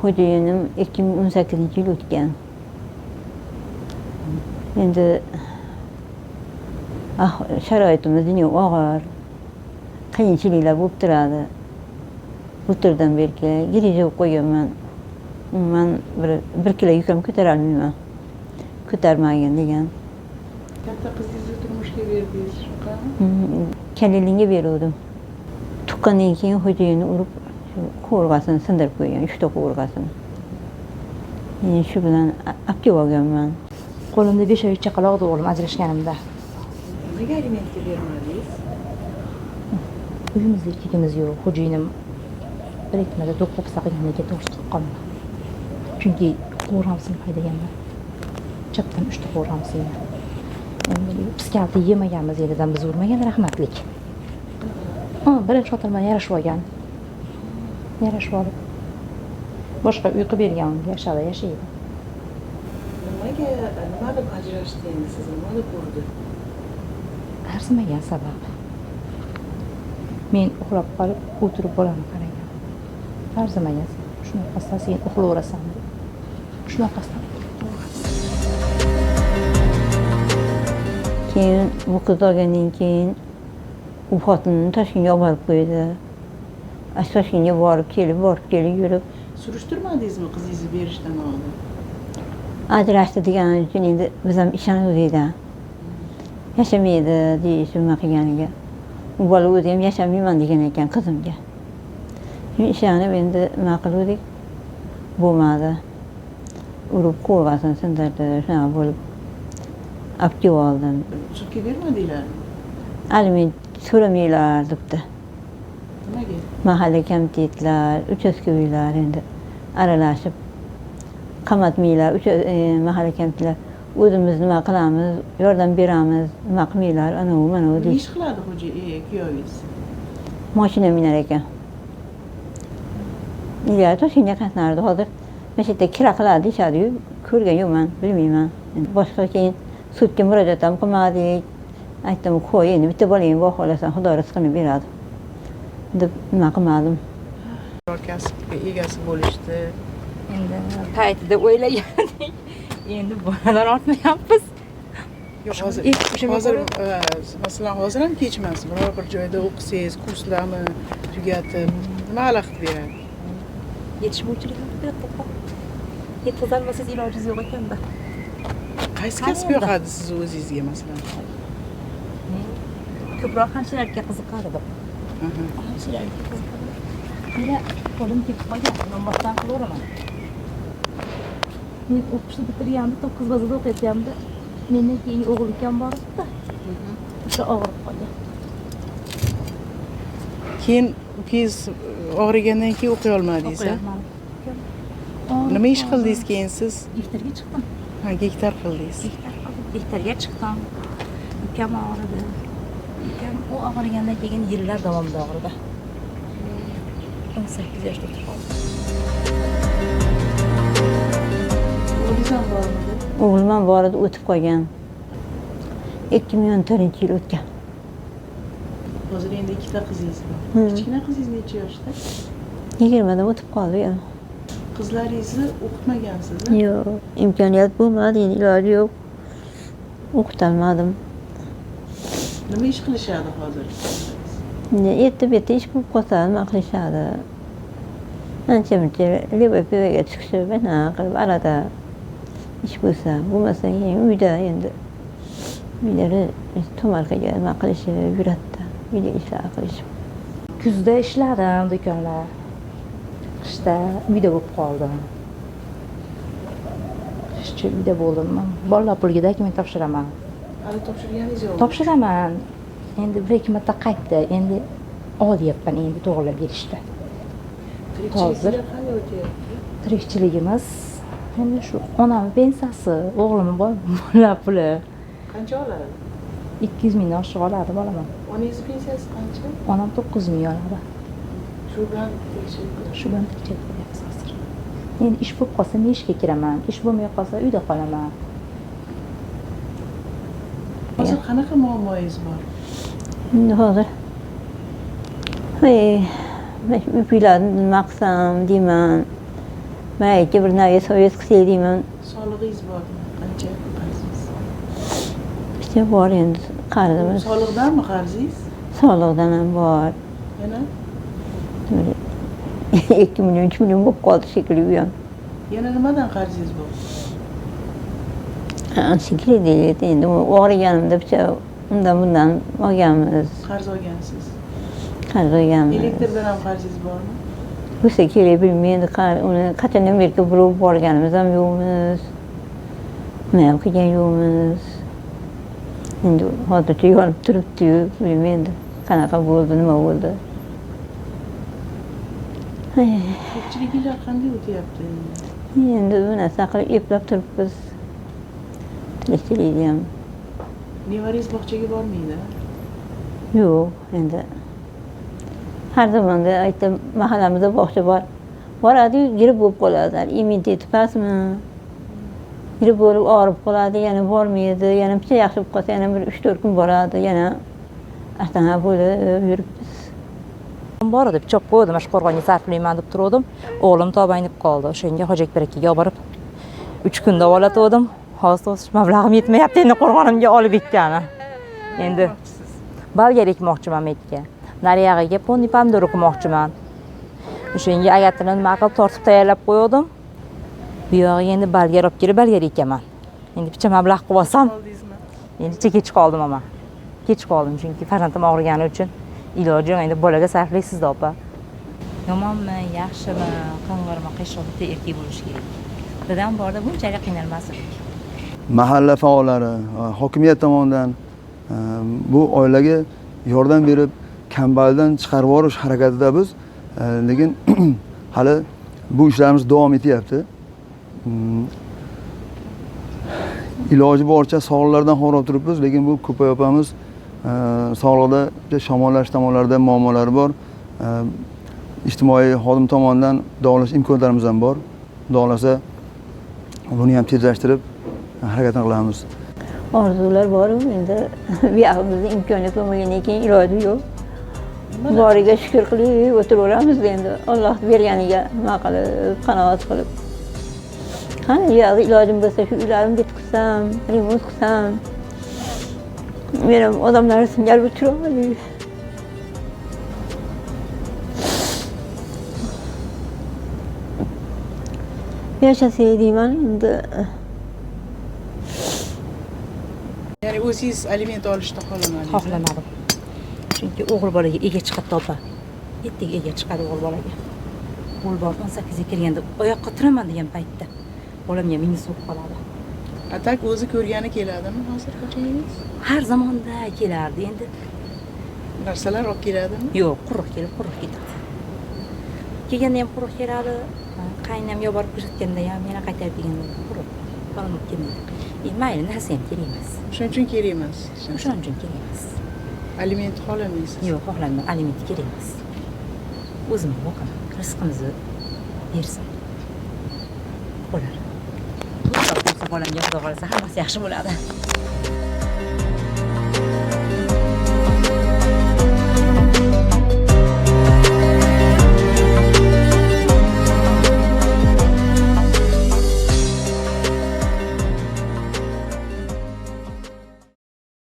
xo'jayinim 2018-yil o'tgan. Endi sharoitimiz dunyo og'ir, qiyinchiliklar bo'lib turadi. Bu turdan belki girija qo'yaman. Umuman bir kilo yuk ham ko'tara olmayman. Ko'tarmagin degan. Katta qizingizni turmushga berdingiz shunaqa? Kalilinga berdim. Tuqqandan keyin xo'jayinni urib, qovurg'asini sindirib qo'ygan, 3 ta qovurg'asini. Shu bilan olib kelib olganman. Qo'limda 5 oy chaqaloq o'g'lim ajrashganimda. Nimaga alimentga bermadingiz? Uyimizda ikkimiz yo'q. Xo'jayinim bir ikki do'qib saqlaganiga to'g'ri tuqqanman. Chunki qovurg'amsini haydaganman. Chapdan 3 ta qovurg'amsini. Endi psixiyatr yemaganmiz yeridan biz urmagan rahmatlik. Birinchi xotin bilan yarashib olgan. Yarashib olib boshqa uy qilib bergan, yashaydi. Nima deb ajrashdi endi siz? Nima deb urdi? Arzimagan sabab. Men uxlab qolib, o'tirib bolamni qaragan. Arzimagan. Shunaqasidan sen uxlayverasan deb. Shunaqasidan. Keyin bu qiz olgandan keyin u xotinini Toshkentga olib borib qo'ydi. Toshkentga borib kelib yurib. Surishtirmadingizmi qizingizni berishdan oldin? Ajrashdi degani uchun endi biz ham ishonuvdik. Yashamaydi deyishib nima qilganiga. U bola o'zi ham yashamayman degan ekan qizimga. Shuni ishonib endi nima qildik? Bo'lmadi. Urib qovurg'asini sindirdi, shunaqa bo'lib olib kelib oldim. Sudga bermadinglarmi? Aliment so'ramaylar debdi. Nimaga? Mahalla komitetlar, uchastko'ylar endi aralashib qamatmaylar. Mahalla komitetlar o'zimiz nima qilamiz, yordam beramiz, nima qilmaylar, ana u mana u Nima deydi. ish qiladi kuyovingiz? Mashina minar ekan. Ilgari Toshkentga qatnardi, hozir mana shu yerda kira qiladi deyishadi-yu, ko'rgan yo'qman, bilmayman. Boshqa keyin sudga murojaat ham qilmadik. Aytdim, qo'y, endi bitta bolangni bor xohlasan, Xudo rizqini beradi deb nima qilmadim. Kasbga egasi bo'lishdi. Endi paytida o'ylagandik. Endi bolalar ortmayapmiz. Yo'q, hozir masalan hozir ham kechmas. Biror bir joyda o'qisangiz, kurslarni tugatib, nima xalaqit beradi? Yetishmovchilik ham beradi. Yetkazolmasangiz ilojingiz yo'q ekanda. Qaysi kasb yoqadi siz o'zingizga masalan? Ko'proq hamshiralikka qiziqardim. Hamshiralikka qiziqardim. Meni qo'lim ketib qolgan, nombordan qilaveraman. Men o'qishni bitirganimda 9 bazada o'qiyotganimda mendan keyin o'g'il ukam bor edi. O'sha og'rib qolgan. Keyin ukangiz og'rigandan keyin o'qiy olmadingiz, a? Nima ish qildingiz keyin siz? Gektarga chiqdim. Ha, gektar qildingiz. Gektarga chiqdim. Ukam og'ridi. Ukam u og'rigandan keyin yillar davomida og'ridi. 18 yoshda o'tib qoldi. O'g'lim ham bor edi, o'tib qolgan. 2014-yil o'tgan. Hozir endi ikkita qizingiz bor. Kichkina qizingiz necha yoshda? 20 dan o'tib qoldi ya. Qizlaringizni o'qitmagansiz, a? Yo'q, imkoniyat bo'lmadi, endi iloji yo'q. O'qitolmadim. Nima ish qilishadi hozir? Erta ish bo'lib qolsa, nima qilishadi? Ancha-muncha lebaga chiqishib, mana qilib arada ish bo'lsa, bo'lmasa uyda endi uylari to'markaga nima qilishib yuradi, uyda ishlar qilishib. Kuzda ishladim do'konlar. Qishda uyda bo'lib qoldim. Qishchi uyda bo'ldim. Bolalar puliga dokument topshiraman. Hali topshirganingiz yo'qmi? Topshiraman. Endi bir ikki marta qaytdi. Endi olyapman endi to'g'rilab berishdi. Hozir tirikchiligimiz endi shu onam pensiyasi, o'g'limning bolalar puli. Qancha oladi? 200 mingdan oshiq oladi bolaman. Onangiz pensiyasi qancha? Onam 9 ming oladi. Shu bilan tirikchilik. Shu bilan tirikchilik qilyapmiz hozir. Endi ish bo'lib qolsa men ishga kiraman, ish bo'lmay qolsa uyda qolaman. Hozir qanaqa muammoyingiz bor? Endi hozir uylarni nima qilsam deyman. mayga bir naga sovet qilsak deyman. Sog'lig'ingiz bormi? Qancha qarzingiz? İşte bor endi qarzimiz. Sog'liqdanmi qarzingiz? Sog'liqdan ham bor. Yana? 2 milyon, 3 milyon bo'lib qoldi shekilli u ham. Yana nimadan qarzingiz bor? Shekilli deydi endi o'g'riganimda picha undan bundan olganmiz. Qarz olgansiz. Qarz olganmiz. Elektrdan ham qarzingiz bormi? Bo'lsa kerak bilmaydi, uni qachondan beri birov borganimiz ham yo'qmiz. Nima ham qilgan yo'qmiz. Endi hozircha yonib turibdi-yu, bilmaydi. Qanaqa bo'ldi, nima bo'ldi. Ko'pchilik yillar qanday o'tyapti? Endi bu narsa qilib eplab turibmiz. Tirikchilikni ham. Nevarangiz bog'chaga bormaydi? Yo'q, endi har zamonda aytdim, mahallamizda bog'cha bor. Boradi-yu, girib bo'lib qoladi. Immuniteti pastmi? Girib bo'lib og'rib qoladi, yana bormaydi, yana picha yaxshi bo'lib qolsa, yana bir 3-4 kun boradi, yana astana bo'lib yuribmiz. Bor edi, pichoq qo'ydim, mana shu qo'rg'onga sarflayman deb turdim. O'g'lim tobaynib qoldi. O'shanga Hojiakbar akaga olib borib 3 kunda olatdim. Hozir o'sish mablag'im yetmayapti endi qo'rg'onimga olib ikkani. Endi balgar ekmoqchiman metga. Nariyag'iga ponni pomidor ekmoqchiman. O'shanga agatini nima qilib tortib tayyorlab qo'ydim. Bu yog'iga endi balgar olib kelib balgar ekaman. Endi picha mablag' qilib olsam, Oldingizmi? endi kech qoldim ama. Kech qoldim chunki farzandim og'rigani uchun iloji yo'q, endi bolaga sarflaysiz opa. Yomonmi, yaxshimi, qing'irmi, qiyshiqda erkak bo'lish kerak. Dadam borda bunchalik qiynalmasin. Mahalla faollari, hokimiyat tomonidan bu oilaga yordam berib, kambag'aldan chiqarib yuborish harakatida biz, lekin hali bu ishlarimiz davom etyapti. Iloji boricha sog'liqlardan xo'rab turibmiz, lekin bu ko'payapmiz. Sog'liqda shamollash tomonlarida muammolar bor. Ijtimoiy xodim tomonidan davolash imkoniyatlarimiz ham bor. Davolasa buni ham tezlashtirib harakatni qilamiz. Orzular bor-ku, endi bu yog'imizda imkoniyat bo'lmagandan keyin iloji yo'q. Boriga shukr qilib o'tiraveramiz endi. Alloh berganiga nima qilib, qanoat qilib. Qani yo'q, ilojim bo'lsa shu uylarimni bitkizsam, remont qilsam. Men ham odamlar singari o'tirolmayman. Yashasa deyman endi. Ya'ni o'zingiz aliment olishni xohlamadingiz? Xohlamadim. Chunki o'g'il bolaga ega chiqadi topa. Yettiga ega chiqadi o'g'il bolaga. O'g'il bola 18 ga kirganda oyoqqa turaman degan paytda bolamga minus bo'lib qoladi. Atak o'zi ko'rgani keladimi hozir xo'jangiz? Har zamonda kelardi endi. Narsalar olib keladimi? Yo'q, quruq kelib, quruq ketadi. Kelganda ham quruq keladi. Qaynam yo borib ko'rsatganda ham yana qaytarib deganda quruq. Qolib kelmaydi. Mayli, narsa ham kerak emas. O'shaning uchun kerak emas. O'shaning uchun kerak emas. Aliment xohlamaysiz? Yo'q, xohlamayman. Aliment kerak emas. O'zim boqaman. Rizqimizni bersin. Bo'ladi. Bolamga xudo xolasa hammasi yaxshi bo'ladi.